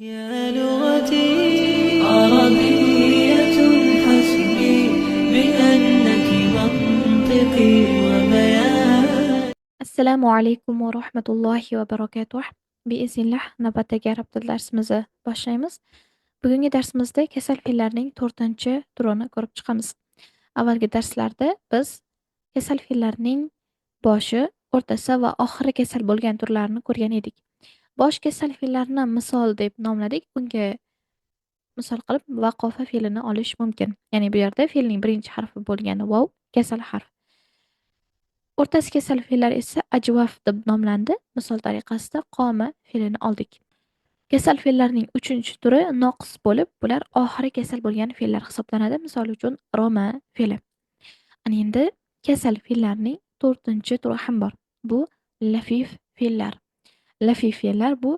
يا لغتي عربية حسبي بأنك منطقي وبيان. Assalomu alaykum va rahmatullohi va barakatuh. Biiznillah navbatdagi arab tili darsimizni boshlaymiz. Bugungi darsimizda kasal fe'llarning 4-turini ko'rib chiqamiz. Avvalgi darslarda biz kasal fe'llarning boshi, o'rtasi va oxiri kasal bo'lgan turlarini ko'rgan edik. Bosh kasal fe'llarni misol deb nomladik. Bunga misol qilib vaqofa fe'lini olish mumkin. Ya'ni bu yerda fe'lning birinchi harfi bo'lgan vav kasal harf. O'rtasi kasal fe'llar esa ajvaf deb nomlandi. Misol tariqasida qoma fe'lini oldik. Kasal fe'llarning 3-turi noqis bo'lib, bular oxiri kasal bo'lgan fe'llar hisoblanadi. Misol uchun roma fe'li. Ana endi kasal fe'llarning 4-turi ham bor. Bu lafif fe'llar. Lafif fe'llar bu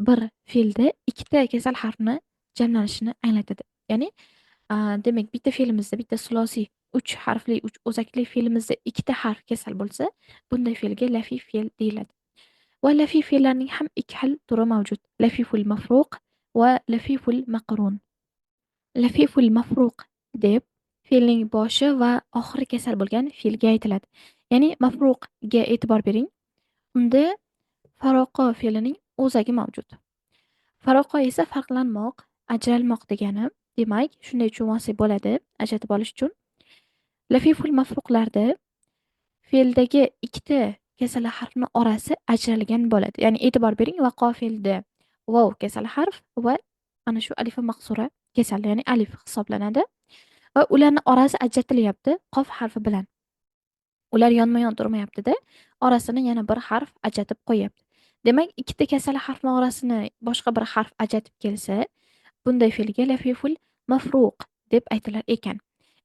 bir fe'lda ikkita kasal harfni jamlanishini anglatadi. Ya'ni demak bitta fe'limizda bitta sulosiy 3 harfli 3 o'zakli fe'limizda ikkita harf kasal bo'lsa, bunday fe'lga lafif fe'l deyiladi. Va lafif fe'llarning ham ikki xil turi mavjud. Lafiful mafruq va lafiful maqrun. Lafiful mafruq deb fe'lning boshi va oxiri kasal bo'lgan fe'lga aytiladi. Ya'ni mafruqga e'tibor bering. Unda faroqo fe'lining o'zagi mavjud. Faroqo esa farqlanmoq, ajralmoq degani. Demak, shunday tushunsa bo'ladi, ajratib olish uchun. Lafiful mafruqlarda fe'ldagi ikkita kasala harfni orasi ajralgan bo'ladi. Ya'ni e'tibor bering, vaqo fe'lida vav kasal harf va ana shu alifa maqsura kasal, ya'ni alif hisoblanadi va ularning orasi ajratilyapti qof harfi bilan. Ular yonma-yon turmayapti-da, orasini yana bir harf ajratib qo'yapti. Demak, ikkita kasala harfning orasini boshqa bir harf ajratib kelsa, bunday fe'lga lafiful mafruq deb aytilar ekan.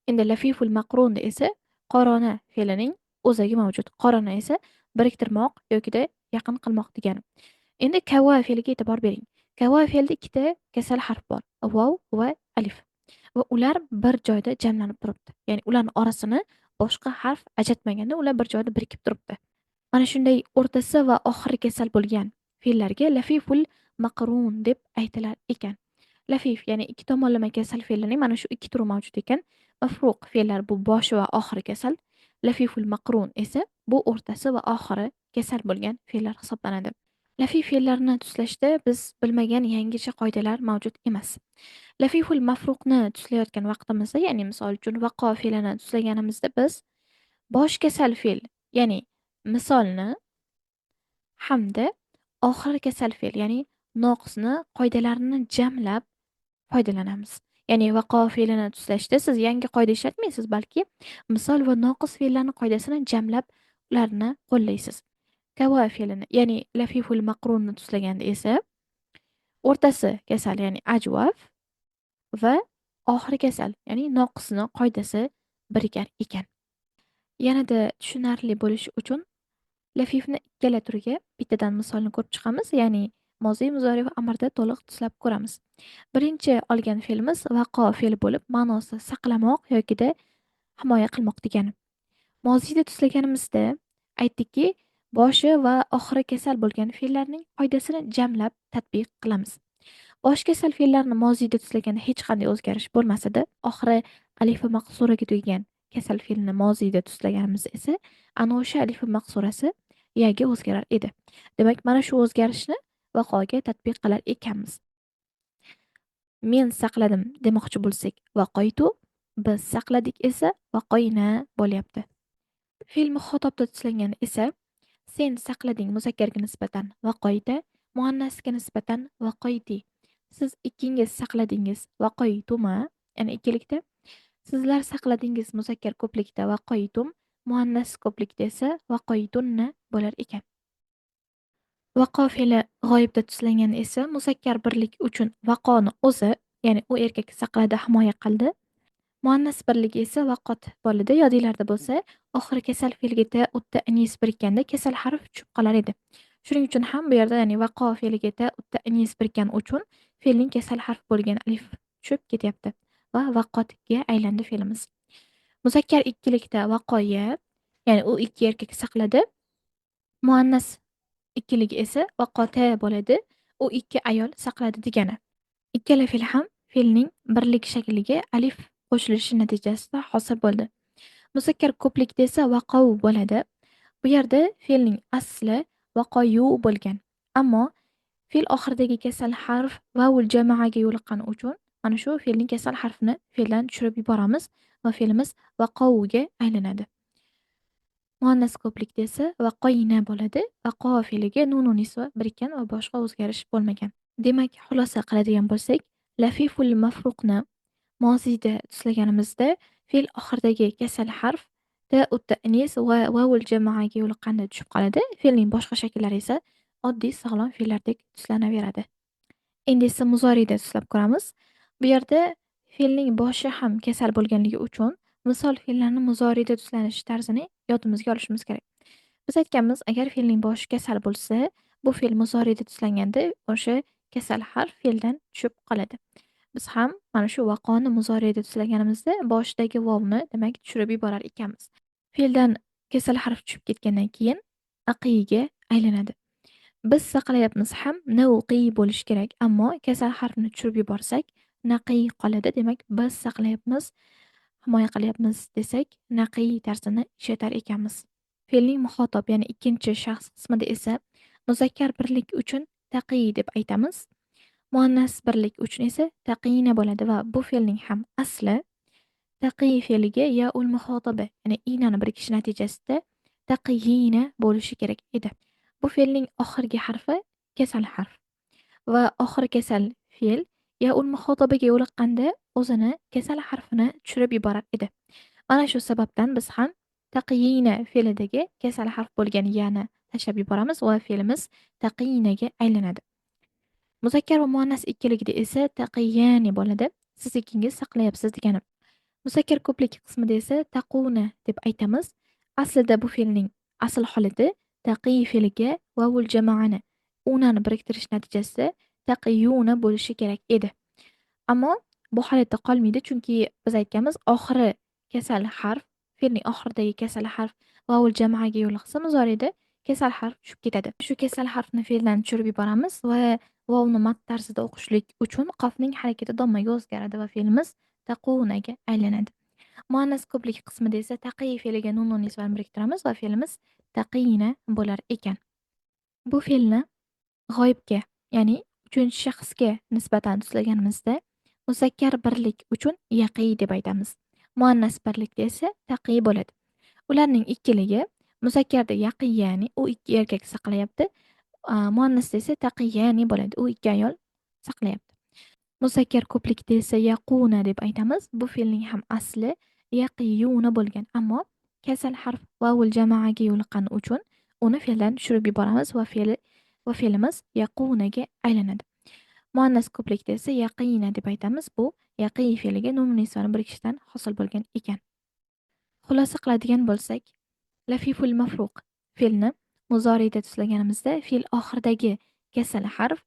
Endi lafiful maqrun esa qorona fe'lining o'zagi mavjud. Qorona esa biriktirmoq yokida yaqin qilmoq degani. Endi kava fe'liga e'tibor bering. Kava fe'lida ikkita kasal harf bor. Vav va alif. Va ular bir joyda jamlanib turibdi. Ya'ni ularning orasini boshqa harf ajratmaganda ular bir joyda birikib turibdi. Mana shunday o'rtasi va oxiri kasal bo'lgan fe'llarga lafiful maqrun deb aytilar ekan. Lafif ya'ni ikki tomonlama kasal fe'llarning mana shu ikki turi mavjud ekan. Mafruq fe'llar bu boshi va oxiri kasal. Lafiful maqrun esa bu o'rtasi va oxiri kasal bo'lgan fe'llar hisoblanadi. Lafif fe'llarni tuslashda biz bilmagan yangicha qoidalar mavjud emas. Lafiful mafruqni tuslayotgan vaqtimizda, ya'ni misol uchun vaqo fe'lini tuslaganimizda biz bosh kasal fe'l, ya'ni misolni hamda oxiri kasal fe'l, ya'ni noqisni qoidalarini jamlab foydalanamiz. Ya'ni vaqo fe'lini tuslashda siz yangi qoida ishlatmaysiz, balki misol va noqis fe'llarning qoidasini jamlab ularni qo'llaysiz. Kava fe'lini, ya'ni lafiful maqrunni tuslaganda esa o'rtasi kasal, ya'ni ajvaf va oxiri kasal, ya'ni noqisni qoidasi birikar ekan. Yanada tushunarli bo'lishi uchun lafifni ikkala turiga bittadan misolni ko'rib chiqamiz, ya'ni moziy, muzori va amrda to'liq tuslab ko'ramiz. Birinchi olgan fe'limiz vaqo fe'li bo'lib, ma'nosi saqlamoq yokida himoya qilmoq degani. Moziyda tuslaganimizda aytdikki, boshi va oxiri kasal bo'lgan fe'llarning qoidasini jamlab tatbiq qilamiz. Bosh kasal fe'llarni moziyda tuslaganda hech qanday o'zgarish bo'lmasada, oxiri alifi maqsuraga tugagan kasal fe'lni moziyda tuslaganimizda esa ana o'sha alifi maqsurasi yaga o'zgarar edi. Demak, mana shu o'zgarishni vaqoga tatbiq qilar ekanmiz. Men saqladim demoqchi bo'lsak, vaqoytu, biz saqladik esa vaqoyna bo'lyapti. Fe'l muxotobda tuslanganda esa sen saqlading muzakkarga nisbatan vaqoyta, muannasga nisbatan vaqoyti. Siz ikkingiz saqladingiz vaqoytuma, ya'ni ikkilikda. Sizlar saqladingiz muzakkar ko'plikda vaqoytum, muannas ko'plikda esa vaqoytunna bo'lar ekan. Vaqo fe'li g'oyibda tuslanganda esa muzakkar birlik uchun vaqoni o'zi, ya'ni u erkak saqladi, himoya qildi. Muannas birligi esa vaqot bo'ladi. Yodinglarda bo'lsa, oxiri kasal fe'liga o'tda anis birikkanda kasal harf tushib qolar edi. Shuning uchun ham bu yerda ya'ni vaqo fe'liga o'tda anis birikkan uchun fe'lning kasal harf bo'lgan alif tushib ketyapti va vaqotga aylandi fe'limiz. Muzakkar ikkilikda vaqoya, ya'ni u ikki erkak saqladi. Muannas ikkiligi esa vaqota bo'ladi. u ikki ayol saqladi degani. Ikkala fe'l ham fe'lning birlik shakliga alif qo'shilishi natijasida hosil bo'ldi. Muzakkar ko'plikda esa vaqov bo'ladi. Bu yerda fe'lning asli vaqoyu bo'lgan. Ammo fe'l oxiridagi kasal harf vavul jamoaga yo'liqqani uchun mana shu fe'lning kasal harfini fe'ldan tushirib yuboramiz va fe'limiz vaqovga aylanadi. Muannas ko'plikda esa vaqoyina bo'ladi. Vaqo fe'liga nunu nisva birikkan va boshqa o'zgarish bo'lmagan. Demak, xulosa qiladigan bo'lsak, lafiful mafruqni moziyda tuslaganimizda fe'l oxiridagi kasal harf ta ta'nis va vavul jamoaga yo'liqqanda tushib qoladi. Fe'lning boshqa shakllari esa oddiy sog'lom fe'llardek tuslanaveradi. Endi esa muzoriyda tuslab ko'ramiz. Bu yerda fe'lning boshi ham kasal bo'lganligi uchun misol fe'llarni muzoriyda tuslanish tarzini yodimizga olishimiz kerak. Biz aytganmiz, agar fe'lning boshi kasal bo'lsa, bu fe'l muzoriyda tuslanganda o'sha kasal harf fe'ldan tushib qoladi. Biz ham mana shu vaqoni muzoriyda tuslaganimizda boshidagi vovni demak tushirib yuborar ekanmiz. Fe'ldan kasal harf tushib ketgandan keyin aqiga aylanadi. Biz saqlayapmiz ham nauqiy bo'lishi kerak, ammo kasal harfni tushirib yuborsak naqiy qoladi. Demak, biz saqlayapmiz, himoya qilyapmiz desak naqiy tarzini ishlatar ekanmiz. Fe'lning muxotob, ya'ni ikkinchi shaxs qismida esa muzakkar birlik uchun taqiy deb aytamiz. Muannas birlik uchun esa taqiyina bo'ladi va bu fe'lning ham asli taqiy fe'liga yaul muxotoba, ya'ni inani birikishi natijasida taqiyina bo'lishi kerak edi. Bu fe'lning oxirgi harfi kasal harf va oxiri kasal fe'l yaul muxotobaga yo'liqqanda o'zini kasal harfini tushirib yuborar edi. Mana shu sababdan biz ham taqiyina fe'lidagi kasal harf bo'lgan yana tashlab yuboramiz va fe'limiz taqiyinaga aylanadi. Muzakkar va muannas ikkiligida esa taqiyani bo'ladi. Siz ikkingiz saqlayapsiz degani. Muzakkar ko'plik qismida esa taquna deb aytamiz. Aslida bu fe'lning asl holati taqiy fe'liga vavul jamoani unani biriktirish natijasida taqiyuna bo'lishi kerak edi. Ammo bu holatda qolmaydi, chunki biz aytganmiz, oxiri kasal harf, fe'lning oxiridagi kasal harf vavul jamoaga yo'liqsa muzoriyda kasal harf tushib ketadi. Shu kasal harfni fe'ldan tushirib yuboramiz va vovni mat tarzida o'qishlik uchun qofning harakati dommaga o'zgaradi va fe'limiz taqunaga aylanadi. Muannas ko'plik qismida esa taqiy fe'liga nun nisbani biriktiramiz va fe'limiz taqiyina bo'lar ekan. Bu fe'lni g'oyibga, ya'ni uchinchi shaxsga nisbatan tuslaganimizda muzakkar birlik uchun yaqiy deb aytamiz. Muannas birlikda esa taqiy bo'ladi. Ularning ikkiligi muzakkarda yaqiyani, u ikki erkak saqlayapti. Muannasda esa taqiyani bo'ladi. U ikki ayol saqlayapti. Muzakkar ko'plikda esa yaquna deb aytamiz. Bu fe'lning ham asli yaqiyuna bo'lgan, ammo kasal harf vavul jamoaga yo'liqqani uchun uni fe'ldan tushirib yuboramiz va fe'limiz yaqunaga aylanadi. Muannas ko'plikda esa yaqina deb aytamiz. Bu yaqiy fe'liga nun nisbani birikishdan hosil bo'lgan ekan. Xulosa qiladigan bo'lsak, lafiful mafruq fe'lni muzoriyda tuslaganimizda fe'l oxiridagi kasal harf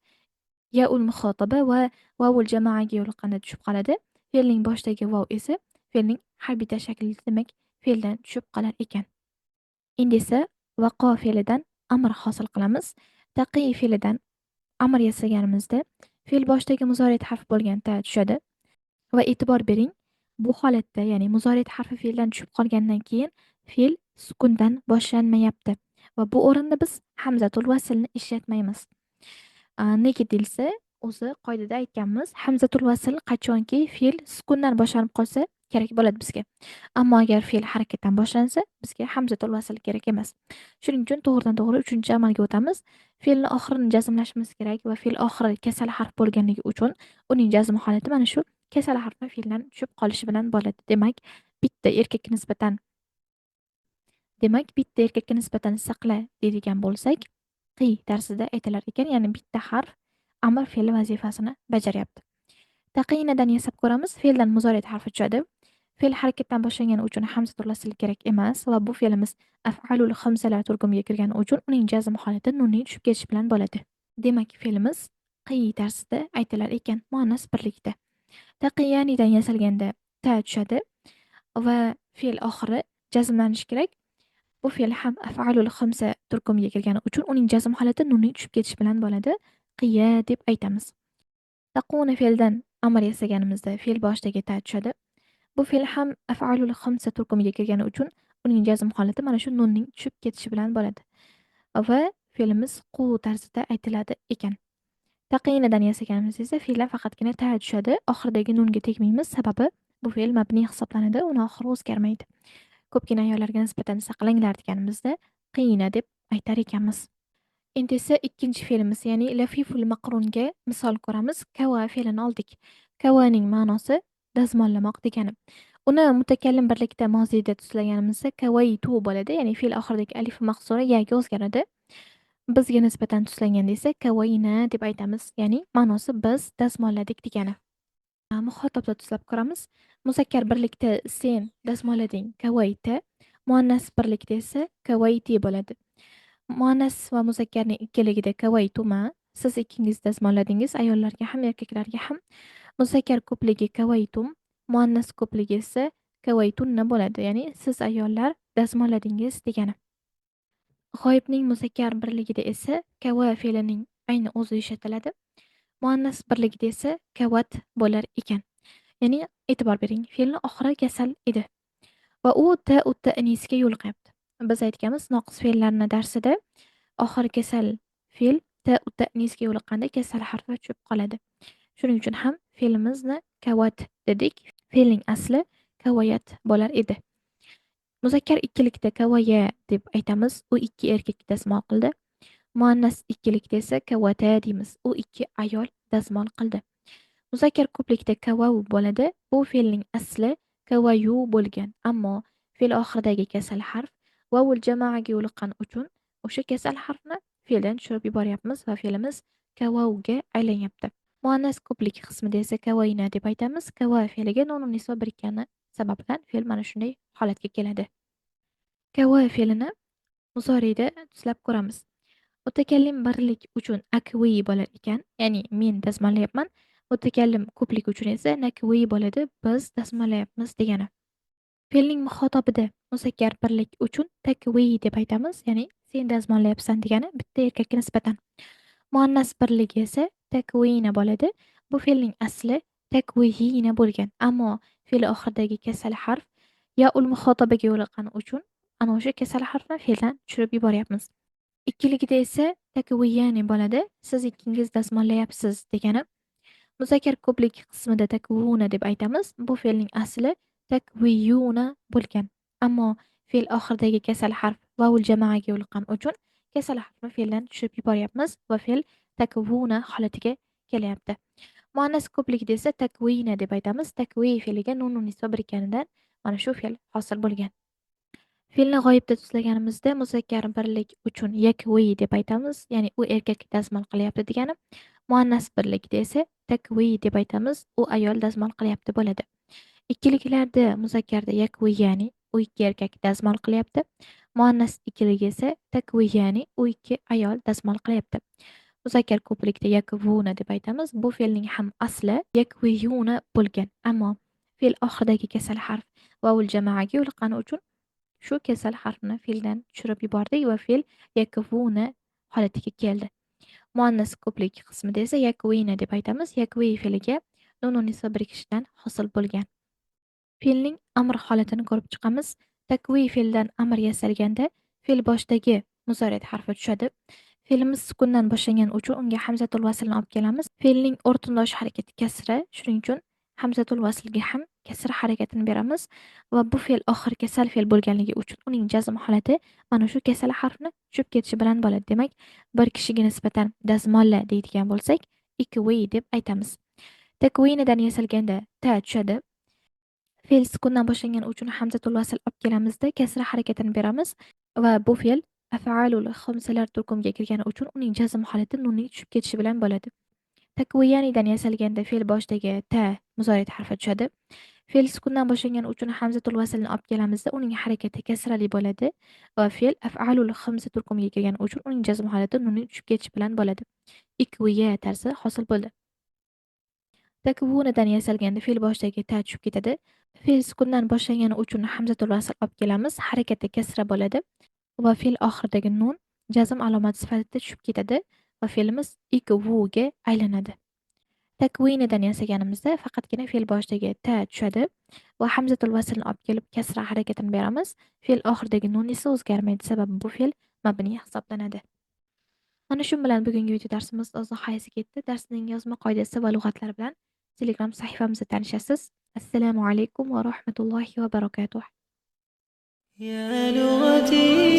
yaul muxotaba va vavul jamoaga yo'liqqanda tushib qoladi. Fe'lning boshidagi vav esa fe'lning harbiy tashakkuli demak fe'ldan tushib qolar ekan. Endi esa vaqo fe'lidan amr hosil qilamiz. Taqiy fe'lidan amr yasaganimizda fe'l boshidagi muzoriyat harf bo'lgan ta tushadi va e'tibor bering, bu holatda, ya'ni muzoriyat harfi fe'ldan tushib qolgandan keyin fe'l sukundan boshlanmayapti va bu o'rinda biz hamzatul vaslni ishlatmaymiz. Nega deyilsa, o'zi qoidada aytganmiz, hamzatul vasl qachonki fe'l sukundan boshlanib qolsa kerak bo'ladi bizga. Ammo agar fe'l harakatdan boshlansa, bizga hamzatul vasl kerak emas. Shuning uchun to'g'ridan-to'g'ri 3-amalga o'tamiz. Fe'lni oxirini jazmlashimiz kerak va fe'l oxiri kasal harf bo'lganligi uchun uning jazm holati mana shu kasal harfi fe'ldan tushib qolishi bilan bo'ladi. Bitta erkakka nisbatan saqla deydigan bo'lsak, qi tarzida aytilar ekan, ya'ni bitta harf amr fe'li vazifasini bajaryapti. Taqiyinadan yasab ko'ramiz. Fe'ldan muzoriyat harfi tushadi. Fe'l harakatdan boshlangani uchun hamzatul vasl kerak emas va bu fe'limiz af'alul xamsalar turkumiga kirgani uchun uning jazm holati nunning tushib ketishi bilan bo'ladi. Demak, fe'limiz qi tarzida aytilar ekan, muannas birlikda. Taqiyanidan yasalganda ta tushadi va fe'l oxiri jazmlanishi kerak. Bu fe'l ham af'alul xamsa turkumiga kirgani uchun uning jazm holati nunning tushib ketishi bilan bo'ladi. qiya deb aytamiz. Taquna fe'lidan amr yasaganimizda fe'l boshiga ta tushadi. Bu fe'l ham af'alul xamsa turkumiga kirgani uchun uning jazm holati mana shu nunning tushib ketishi bilan bo'ladi. Va fe'limiz qu tarzida aytiladi ekan. Taqinadan yasaganimizda esa fe'ldan faqatgina ta tushadi. Oxiridagi nunga tegmaymiz. Sababi bu fe'l mabniy hisoblanadi. Uni oxiri o'zgarmaydi. Ko'pgina ayollarga nisbatan saqlanglar deganimizda qiyina deb aytar ekanmiz. Endi esa ikkinchi fe'limiz, ya'ni lafiful maqrunga misol ko'ramiz. Kava fe'lini oldik. Kavaning ma'nosi dazmollamoq degani. Uni mutakallim birlikda moziyda tuslaganimizda kavaytu bo'ladi, ya'ni fe'l oxiridagi alif maqsura yaga o'zgaradi. Bizga nisbatan tuslanganda esa kavayna deb aytamiz, ya'ni ma'nosi biz dazmolladik degani. Muxotobda tuslab ko'ramiz. Muzakkar birlikda sen dazmollading, kavayta. Muannas birlikda esa kavayti bo'ladi. Muannas va muzakkarning ikkiligida kavaytuma. Siz ikkingiz dazmolladingiz, ayollarga ham erkaklarga ham. Muzakkar ko'pligi kavaytum, muannas ko'pligi esa kavaytunna bo'ladi. Ya'ni siz ayollar dazmolladingiz degani. G'oyibning muzakkar birligida esa kava fe'lining ayni o'zi ishlatiladi. Muannas birligida esa kavat bo'lar ekan. Ya'ni e'tibor bering, fe'lning oxiri kasal edi va u ta'nisga yo'l qo'yapti. Biz aytganmiz noqis fe'llarni darsida oxiri kasal fe'l ta'nisga yo'liqqanda kasal harfi tushib qoladi. Shuning uchun ham fe'limizni kavat dedik. Fe'lning asli kavayat bo'lar edi. Muzakkar ikkilikda kavaya deb aytamiz. U ikki erkak dazmol qildi. Muannas ikkilikda esa kavata deymiz. U ikki ayol dazmol qildi. Muzakkar ko'plikda kavav bo'ladi. Bu fe'lning asli kavayu bo'lgan. Ammo fe'l oxiridagi kasal harf vavul jamoaga yo'liqqan uchun o'sha kasal harfni fe'ldan tushirib yuboryapmiz va fe'limiz kavavga aylanyapti. Muannas ko'plik qismida esa kavayna deb aytamiz. Kava fe'liga nun niso birikkani sababidan fe'l mana shunday holatga keladi. Kava fe'lini muzoriyda tuslab ko'ramiz. Mutakallim birlik uchun akvi bo'lar ekan, ya'ni men dazmollayapman. Mutakallim ko'plik uchun esa nakvi bo'ladi, biz dazmollayapmiz degani. Fe'lning muxotobida muzakkar birlik uchun takvi deb aytamiz, ya'ni sen dazmollayapsan degani bitta erkakka nisbatan. Muannas birligi esa takvina bo'ladi. Bu fe'lning asli takvihina bo'lgan, ammo fe'l oxiridagi kasal harf ya ul muxotabaga yo'liqqani uchun ana o'sha kasal harfni fe'ldan tushirib yuboryapmiz. Ikkiligida esa takviyani bo'ladi. Siz ikkingiz dazmollayapsiz degani. Muzakkar ko'plik qismida takvuna deb aytamiz. Bu fe'lning asli takviyuna bo'lgan, ammo fe'l oxiridagi kasal harf vavul jamoaga yo'liqqan uchun kasal harfni fe'ldan tushirib yuboryapmiz va fe'l takvuna holatiga kelyapti. Muannas ko'pligida esa takvina deb aytamiz. Takvi fe'liga nun niso birikanidan mana shu fe'l hosil bo'lgan. Fe'lni g'oyibda tuslaganimizda muzakkar birlik uchun yakvi deb aytamiz, ya'ni u erkak dazmol qilyapti degani. Muannas birlikda esa takvi deb aytamiz, u ayol dazmol qilyapti bo'ladi. Ikkiliklarda muzakkarda yakvi ya'ni u ikki erkak dazmol qilyapti. Muannas ikkiligi esa takvi ya'ni u ikki ayol dazmol qilyapti. Muzakkar ko'plikda yakvuna deb aytamiz. Bu fe'lning ham asli yakviyuna bo'lgan, ammo fe'l oxiridagi kasal harf vavul jamoaga yo'liqqani uchun shu kasal harfni fe'ldan tushirib yubordik va fe'l yakvuna holatiga keldi. Muannas ko'plik qismida esa yakvina deb aytamiz. Yakvi fe'liga nun niso birikishidan hosil bo'lgan. Fe'lning amr holatini ko'rib chiqamiz. Takvi fe'ldan amr yasalganda fe'l boshidagi muzorat harfi tushadi. Fe'limiz sukundan boshlangan uchun unga hamzatul vaslni olib kelamiz. Fe'lning o'rtindosh harakati kasra, shuning uchun hamzatul vaslga ham kasra harakatini beramiz va bu fe'l oxiri kasal fe'l bo'lganligi uchun uning jazm holati mana shu kasal harfni tushib ketishi bilan bo'ladi. Demak, bir kishiga nisbatan dazmolla deydigan bo'lsak, ikvi deb aytamiz. Takvinadan yasalganda ta tushadi. Fe'l sukundan boshlangan uchun hamzatul vasl olib kelamizda kasra harakatini beramiz va bu fe'l af'alul xomsalar turkumiga kirgani uchun uning jazm holati nunning tushib ketishi bilan bo'ladi. Takviyanidan yasalganda fe'l boshidagi ta muzorat harfi tushadi. Fe'l sukundan boshlangan uchun hamzatul vaslni olib kelamizda uning harakati kasrali bo'ladi va fe'l af'alul xomsa turkumiga kirgani uchun uning jazm holati nunning tushib ketishi bilan bo'ladi. Ikviya tarzi hosil bo'ldi. Takvunadan yasalganda fe'l boshidagi ta tushib ketadi. Fe'l sukundan boshlangani uchun hamzatul vasl olib kelamiz. Harakati kasra bo'ladi va fe'l oxiridagi nun jazm alomati sifatida tushib ketadi va va fe'limiz ikvuga aylanadi. Takvinidan yasaganimizda faqatgina fe'l boshidagi ta tushadi va hamzatul vaslni olib kelib kasra harakatini beramiz. Fe'l oxiridagi nun esa o'zgarmaydi, sababi bu fe'l mabniy hisoblanadi. Mana shu bilan bugungi video darsimiz o'z nihoyasiga yetdi. Darsning yozma qoidasi va lug'atlari bilan Telegram sahifamizda tanishasiz. Assalomu alaykum va rahmatullohi va barakatuh. يا لغتي